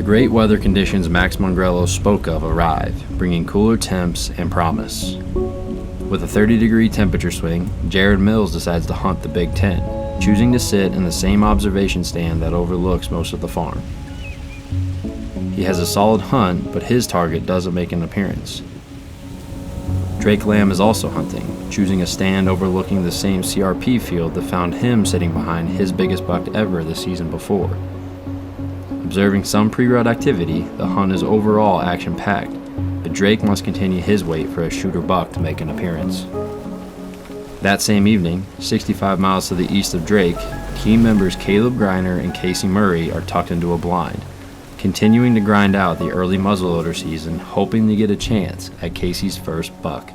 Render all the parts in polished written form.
great weather conditions Max Mongrello spoke of arrive, bringing cooler temps and promise. With a 30-degree temperature swing, Jared Mills decides to hunt the Big Ten, choosing to sit in the same observation stand that overlooks most of the farm. He has a solid hunt, but his target doesn't make an appearance. Drake Lamb is also hunting, choosing a stand overlooking the same CRP field that found him sitting behind his biggest buck ever the season before. Observing some pre-rut activity, the hunt is overall action-packed, but Drake must continue his wait for a shooter buck to make an appearance. That same evening, 65 miles to the east of Drake, team members Kaleb Griner and Casey Murrey are tucked into a blind, continuing to grind out the early muzzleloader season, hoping to get a chance at Casey's first buck.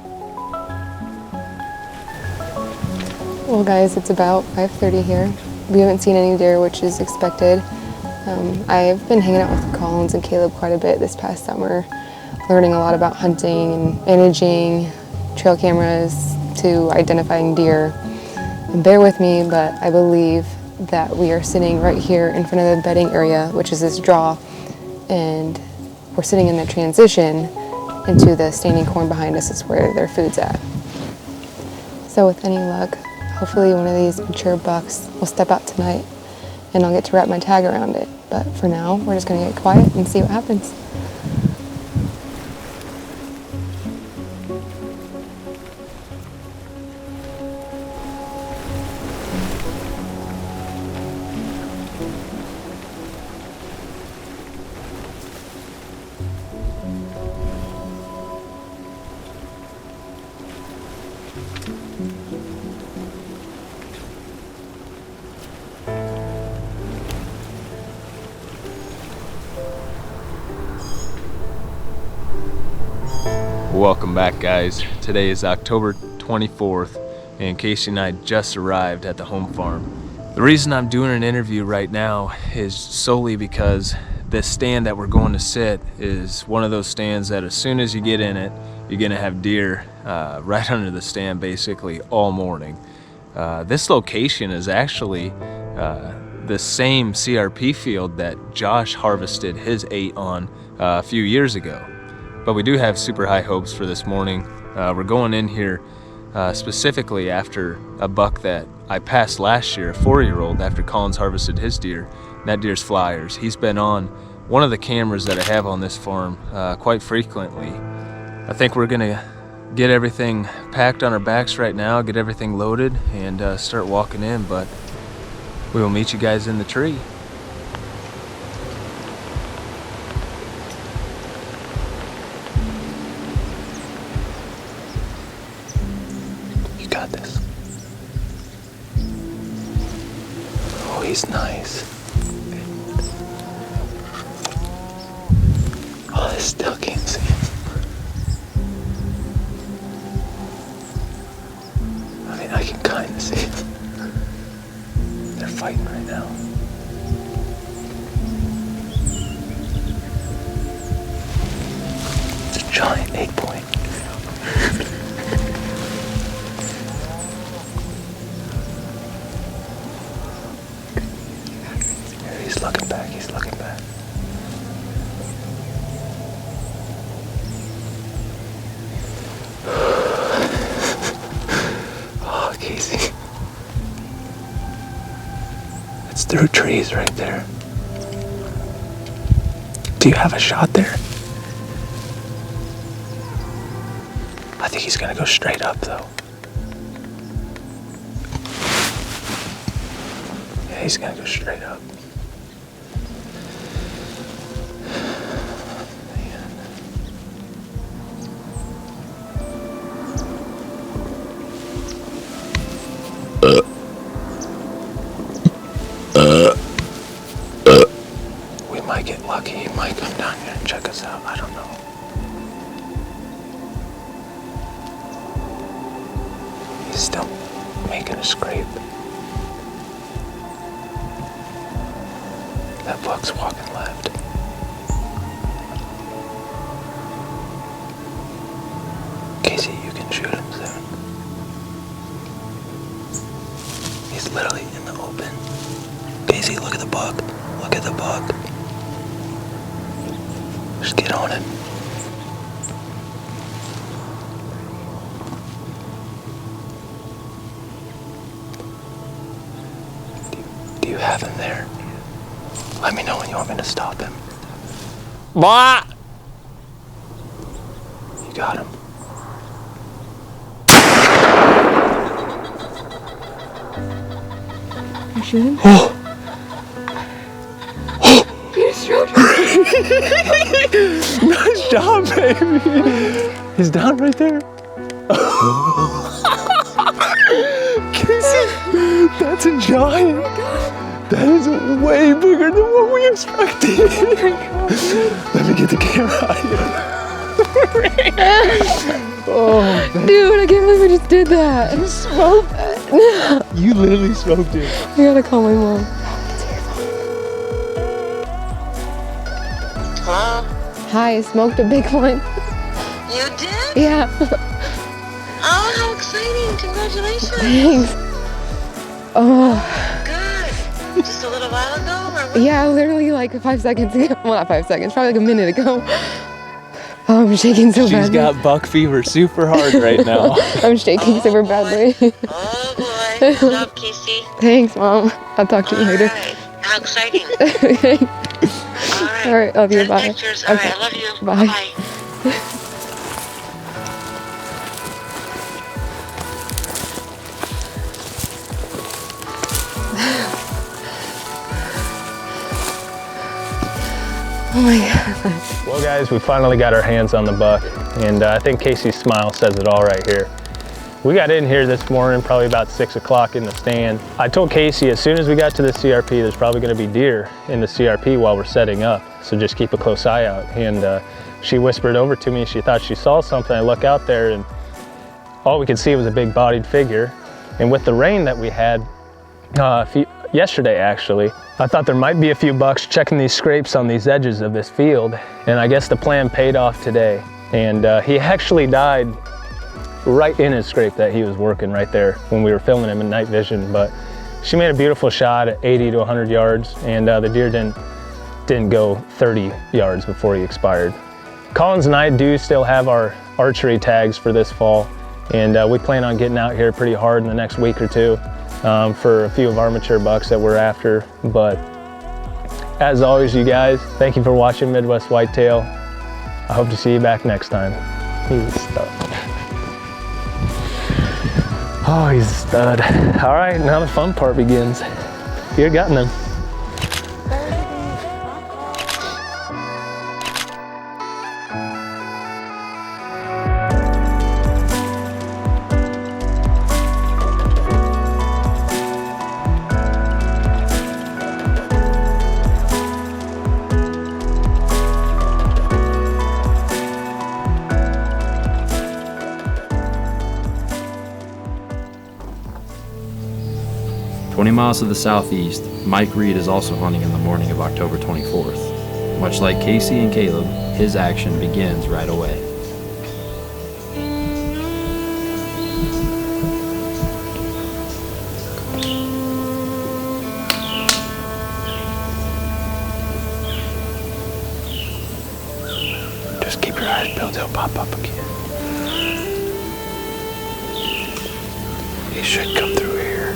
Well guys, it's about 5:30 here. We haven't seen any deer, which is expected. I've been hanging out with Collins and Kaleb quite a bit this past summer, learning a lot about hunting and imaging, trail cameras to identifying deer. And bear with me, but I believe that we are sitting right here in front of the bedding area, which is this draw, and we're sitting in the transition into the standing corn behind us is where their food's at. So with any luck, hopefully one of these mature bucks will step out tonight and I'll get to wrap my tag around it. But for now, we're just gonna get quiet and see what happens. Welcome back, guys. Today is October 24th and Casey and I just arrived at the home farm. The reason I'm doing an interview right now is solely because this stand that we're going to sit is one of those stands that as soon as you get in it, you're gonna have deer right under the stand basically all morning. This location is actually the same CRP field that Josh harvested his 8 on a few years ago. But we do have super high hopes for this morning. We're going in here specifically after a buck that I passed last year, a 4-year-old, after Collins harvested his deer. And that deer's Flyers. He's been on one of the cameras that I have on this farm quite frequently. I think we're gonna get everything packed on our backs right now, get everything loaded, and start walking in, but we will meet you guys in the tree. Got this. Oh, he's nice. Oh, I still can't see him. I mean, I can kind of see him. They're fighting right now. It's a giant 8-point. He's looking back, he's looking back. Oh, Casey. It's through trees right there. Do you have a shot there? I think he's gonna go straight up though. Yeah, he's gonna go straight up. We might get lucky. He might come down here and check us out. I don't know. He's still making a scrape. That buck's walking left. Casey, you can shoot him soon. He's literally in the open. Casey, look at the buck. Look at the buck. Just get on it. Do you have him there? Let me know when you want me to stop him. Blah! You got him. You shoot him? Oh! You stroked Nice job, baby! He's down right there. Casey, that's a giant. That is way bigger than what we expected. Let me get the camera out of here. Oh, Dude, I can't believe I just did that. I smoked it. you literally smoked it. I gotta call my mom. Hello? Hi, I smoked a big one. You did? Yeah. Oh, how exciting. Congratulations. Thanks. Oh, Good. Just a little while ago? Or what? yeah, literally like 5 seconds ago. Well, not 5 seconds, probably like a minute ago. Oh, I'm shaking so She's badly. got buck fever super hard right now. I'm shaking super badly. Oh, boy. Good job, Casey. Thanks, Mom. I'll talk to you All later. right. How exciting. Okay. All right. All right, love you. Send Bye. pictures. All Okay. right, I love you. Bye. Bye. Oh my God. Well guys, we finally got our hands on the buck, and I think Casey's smile says it all right here. We got in here this morning, probably about 6 o'clock in the stand. I told Casey as soon as we got to the CRP, there's probably gonna be deer in the CRP while we're setting up, so just keep a close eye out. And she whispered over to me, she thought she saw something. I look out there and all we could see was a big bodied figure. And with the rain that we had yesterday actually, I thought there might be a few bucks checking these scrapes on these edges of this field, and I guess the plan paid off today. And he actually died right in his scrape that he was working right there when we were filming him in night vision. But she made a beautiful shot at 80 to 100 yards, and the deer didn't go 30 yards before he expired. Collins and I do still have our archery tags for this fall, and we plan on getting out here pretty hard in the next week or two for a few of our mature bucks that we're after. But as always, you guys, thank you for watching Midwest Whitetail. I hope to see you back next time. He's a stud. Oh, he's a stud. All right, now the fun part begins. You're gutting them. Miles to the southeast, Mike Reed is also hunting in the morning of October 24th. Much like Casey and Kaleb, his action begins right away. Just keep your eyes peeled, he'll pop up again. He should come through here.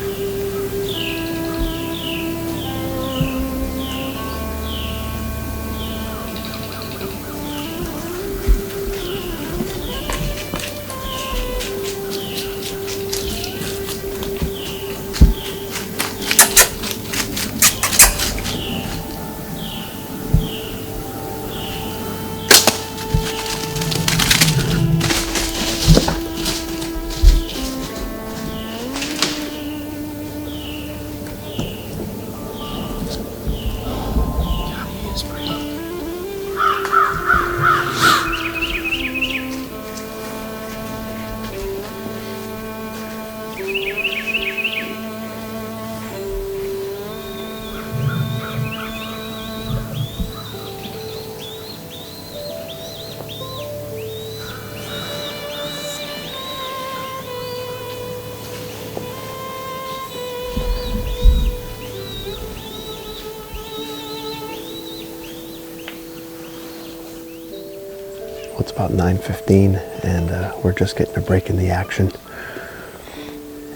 It's about 9:15, and we're just getting a break in the action.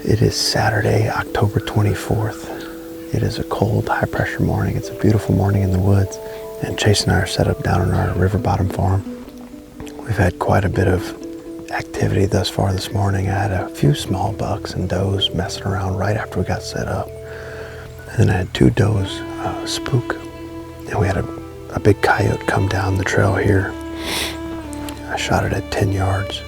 It is Saturday, October 24th. It is a cold, high-pressure morning. It's a beautiful morning in the woods, and Chase and I are set up down on our river bottom farm. We've had quite a bit of activity thus far this morning. I had a few small bucks and does messing around right after we got set up, and then I had 2 does spook, and we had a big coyote come down the trail here. I shot it at 10 yards.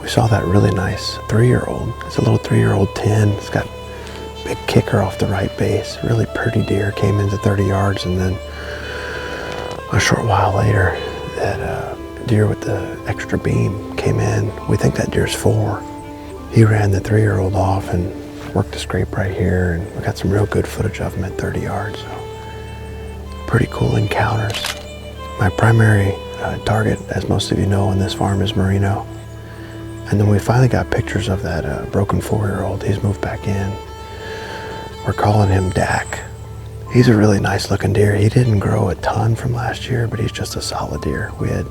We saw that really nice 3-year-old. It's a little 3-year-old 10. It's got a big kicker off the right base. Really pretty deer. Came into 30 yards, and then a short while later, that deer with the extra beam came in. We think that deer's 4. He ran the 3-year-old off and worked a scrape right here, and we got some real good footage of him at 30 yards. So pretty cool encounters. My primary target, as most of you know, on this farm is Merino. And then we finally got pictures of that broken 4-year-old. He's moved back in. We're calling him Dak. He's a really nice looking deer. He didn't grow a ton from last year, but he's just a solid deer. We had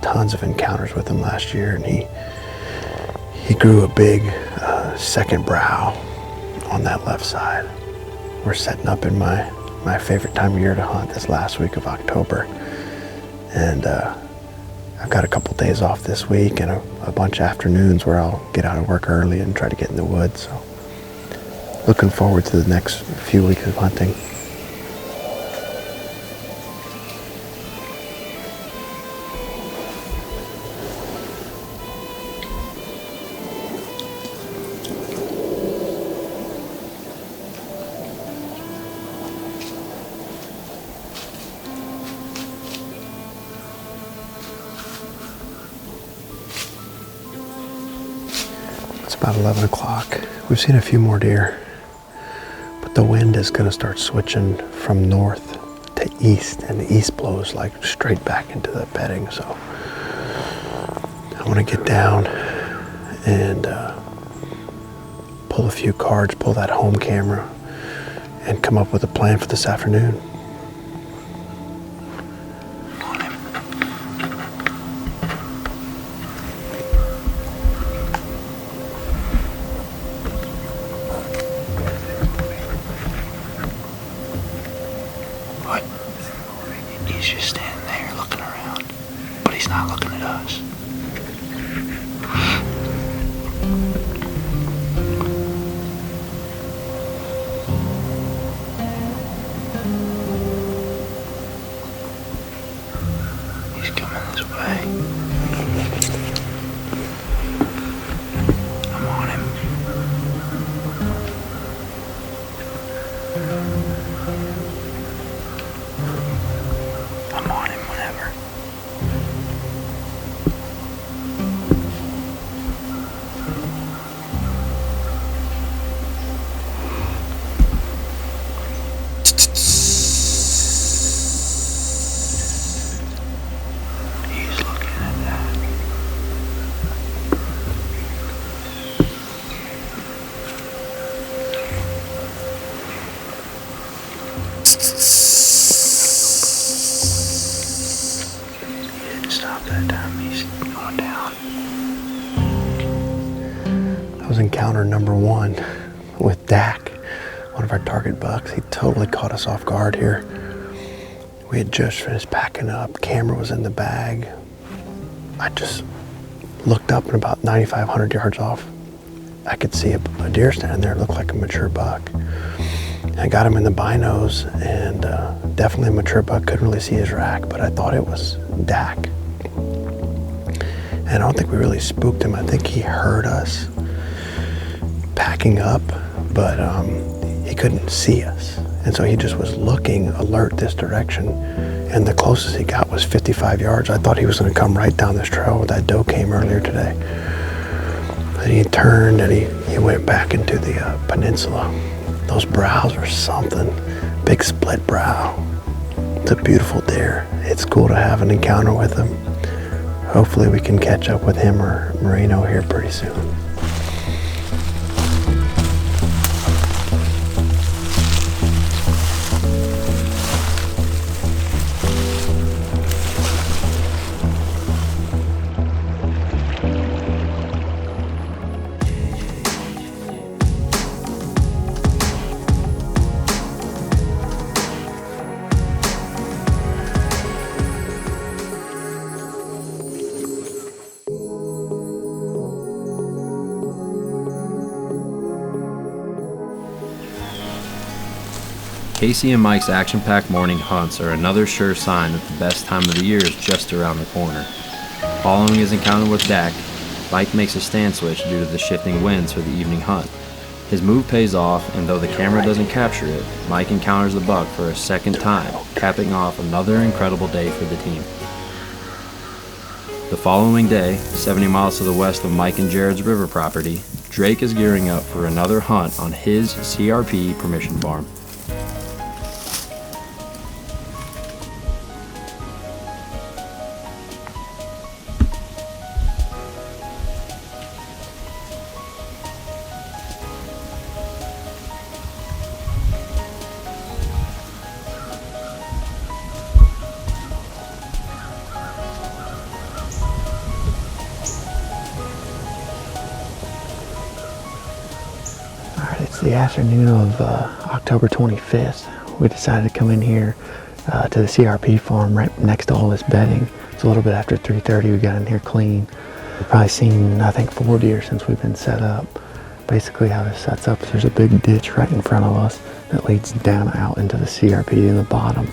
tons of encounters with him last year, and he grew a big second brow on that left side. We're setting up in my favorite time of year to hunt, this last week of October. And I've got a couple days off this week and a bunch of afternoons where I'll get out of work early and try to get in the woods. So looking forward to the next few weeks of hunting. It's about 11 o'clock. We've seen a few more deer, but the wind is going to start switching from north to east, and the east blows like straight back into the bedding. So I want to get down and pull a few cards, pull that home camera, and come up with a plan for this afternoon. He's just standing there looking around, but he's not looking at us. He's coming this way. I'm on him. I'm on him whenever. He's looking at that. He didn't stop that time. He's going down. That was encounter number 1 with Dak, one of our target bucks. He totally caught us off guard here. We had just finished packing up. Camera was in the bag. I just looked up, and about 9,500 yards off, I could see a deer standing there. It looked like a mature buck. I got him in the binos, and definitely a mature buck. Couldn't really see his rack, but I thought it was Dak. And I don't think we really spooked him. I think he heard us packing up, but he couldn't see us. And so he just was looking alert this direction. And the closest he got was 55 yards. I thought he was going to come right down this trail where that doe came earlier today. And he turned and he went back into the peninsula. Those brows are something. Big split brow. It's a beautiful deer. It's cool to have an encounter with him. Hopefully we can catch up with him or Merino here pretty soon. Casey and Mike's action-packed morning hunts are another sure sign that the best time of the year is just around the corner. Following his encounter with Dak, Mike makes a stand switch due to the shifting winds for the evening hunt. His move pays off, and though the camera doesn't capture it, Mike encounters the buck for a second time, capping off another incredible day for the team. The following day, 70 miles to the west of Mike and Jared's river property, Drake is gearing up for another hunt on his CRP permission farm. It's the afternoon of October 25th. We decided to come in here to the CRP farm right next to all this bedding. It's a little bit after 3:30. We got in here clean. We've probably seen, I think, 4 deer since we've been set up. Basically how this sets up is there's a big ditch right in front of us that leads down out into the CRP in the bottom.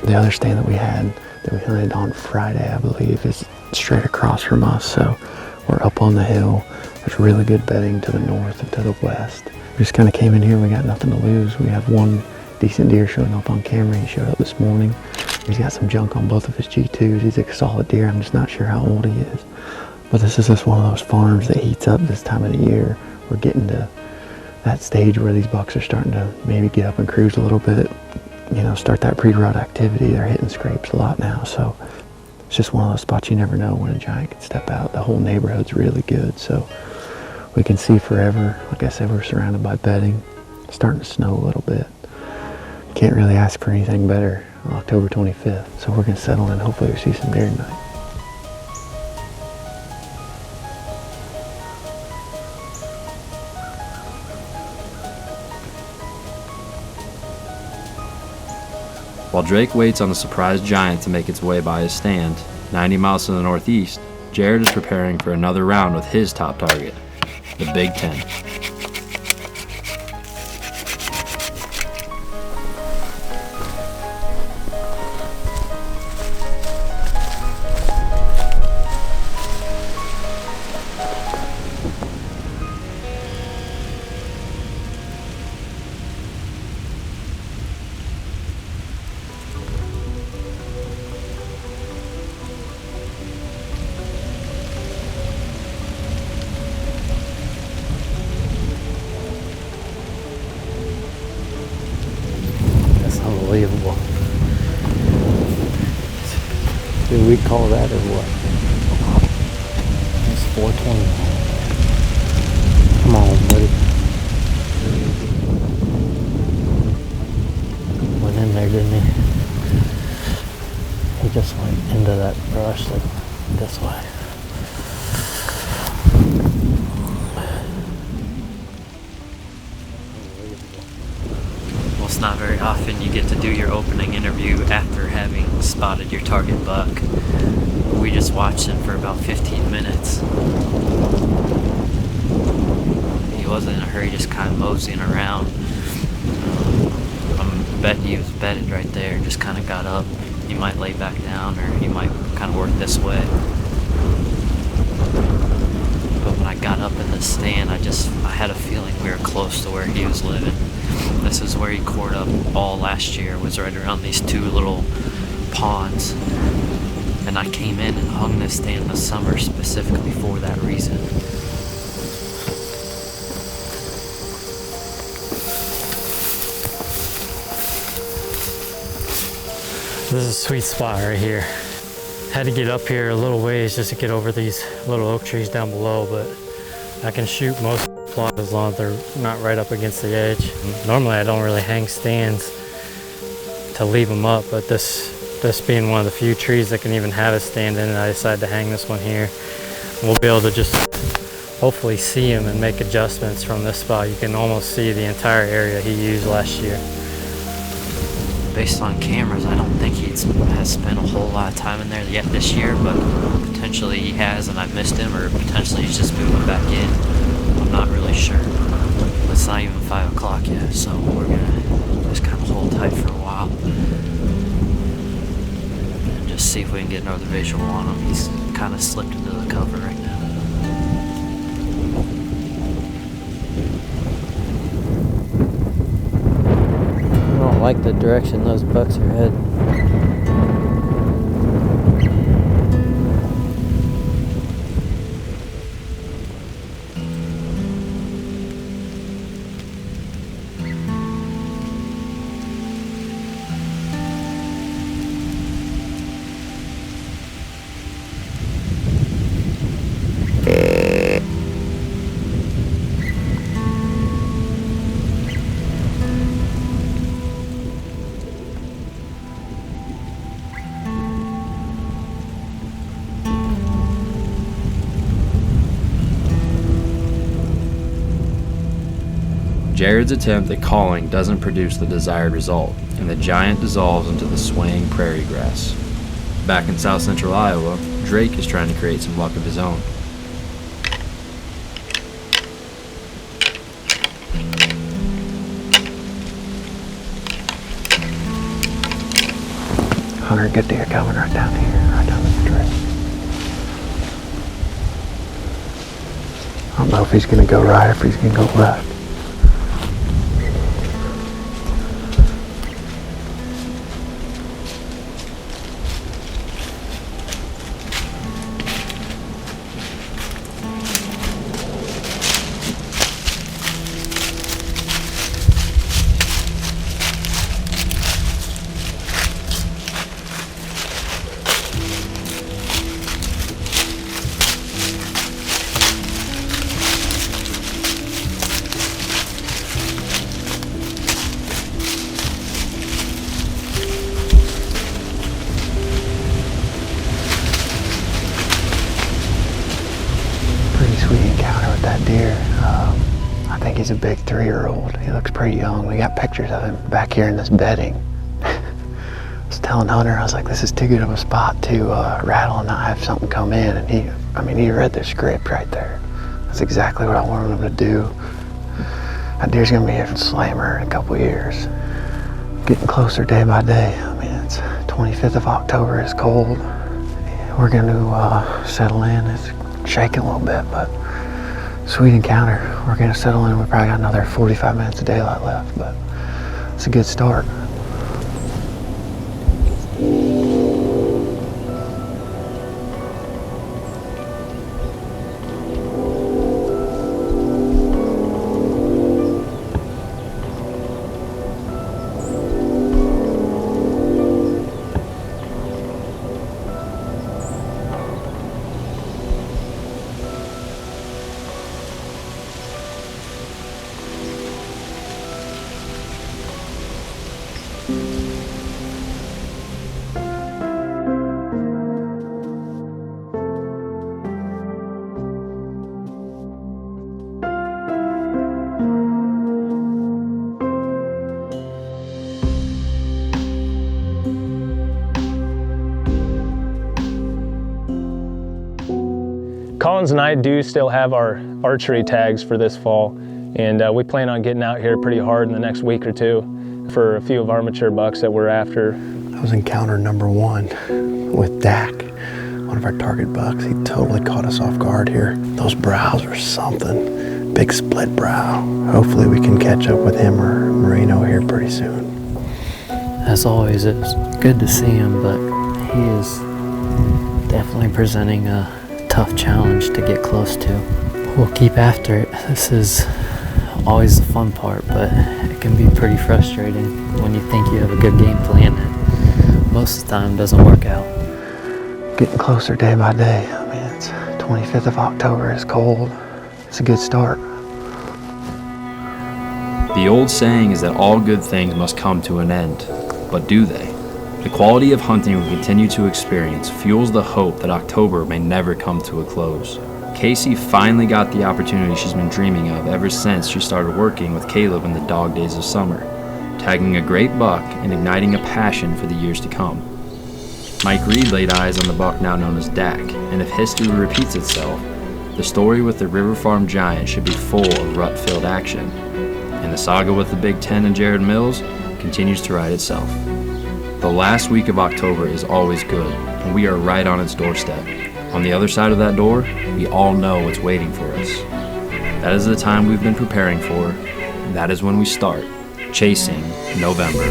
The other stand that we had that we hunted on Friday, I believe, is straight across from us. So we're up on the hill. There's really good bedding to the north and to the west. We just kind of came in here. We got nothing to lose. We have one decent deer showing up on camera. He showed up this morning. He's got some junk on both of his G2s. He's a solid deer. I'm just not sure how old he is. But this is just one of those farms that heats up this time of the year. We're getting to that stage where these bucks are starting to maybe get up and cruise a little bit. You know, start that pre-rut activity. They're hitting scrapes a lot now. So it's just one of those spots you never know when a giant can step out. The whole neighborhood's really good. So we can see forever. Like I said, we're surrounded by bedding. It's starting to snow a little bit. Can't really ask for anything better on October 25th. So we're gonna settle in. Hopefully we see some deer tonight. While Drake waits on the surprise giant to make its way by his stand, 90 miles to the northeast, Jared is preparing for another round with his top target, the Big Ten. Unbelievable. Do we call that or what? It's 420. Come on, buddy. Went in there, didn't he? He just went into that brush like this way. It's not very often you get to do your opening interview after having spotted your target buck. We just watched him for about 15 minutes. He wasn't in a hurry, just kind of moseying around. I'm betting he was bedded right there, just kind of got up. He might lay back down or he might kind of work this way. But when I got up in the stand, I had a feeling we were close to where he was living. This is where he cored up all last year, was right around these two little ponds. And I came in and hung this stand this summer specifically for that reason. This is a sweet spot right here. Had to get up here a little ways just to get over these little oak trees down below, but I can shoot most plots as long as they're not right up against the edge. Normally I don't really hang stands to leave them up, but this being one of the few trees that can even have a stand in it, I decided to hang this one here. We'll be able to just hopefully see him and make adjustments from this spot. You can almost see the entire area he used last year. Based on cameras, I don't think he has spent a whole lot of time in there yet this year, but potentially he has and I missed him, or potentially he's just moving back in. I'm not really sure. It's not even 5 o'clock yet, so we're gonna just kind of hold like the direction those bucks are heading. Jared's attempt at calling doesn't produce the desired result, and the giant dissolves into the swaying prairie grass. Back in south central Iowa, Drake is trying to create some luck of his own. Hunter, good deer coming right down here, right down the trail. I don't know if he's gonna go right or if he's gonna go left. Sweet encounter with that deer. I think he's a big 3-year-old. He looks pretty young. We got pictures of him back here in this bedding. I was telling Hunter, I was like, this is too good of a spot to rattle and not have something come in. And he read the script right there. That's exactly what I wanted him to do. That deer's gonna be a slammer in a couple years. Getting closer day by day. I mean, it's 25th of October, it's cold. We're gonna settle in. It's shaking a little bit, but sweet encounter. We're gonna settle in. We probably got another 45 minutes of daylight left, but it's a good start. Collins and I do still have our archery tags for this fall, and we plan on getting out here pretty hard in the next week or two for a few of our mature bucks that we're after. That was encounter number 1 with Dak, one of our target bucks. He totally caught us off guard here. Those brows are something. Big split brow. Hopefully we can catch up with him or Marino here pretty soon. As always, it's good to see him, but he is definitely presenting a tough challenge to get close to. We'll keep after it. This is always the fun part, but it can be pretty frustrating when you think you have a good game plan and most of the time doesn't work out. Getting closer day by day. I mean, it's 25th of October, it's cold. It's a good start. The old saying is that all good things must come to an end, but do they? The quality of hunting we continue to experience fuels the hope that October may never come to a close. Casey finally got the opportunity she's been dreaming of ever since she started working with Kaleb in the dog days of summer, tagging a great buck and igniting a passion for the years to come. Mike Reed laid eyes on the buck now known as Dak, and if history repeats itself, the story with the River Farm Giant should be full of rut-filled action, and the saga with the Big Ten and Jared Mills continues to write itself. The last week of October is always good, and we are right on its doorstep. On the other side of that door, we all know what's waiting for us. That is the time we've been preparing for, and that is when we start chasing November.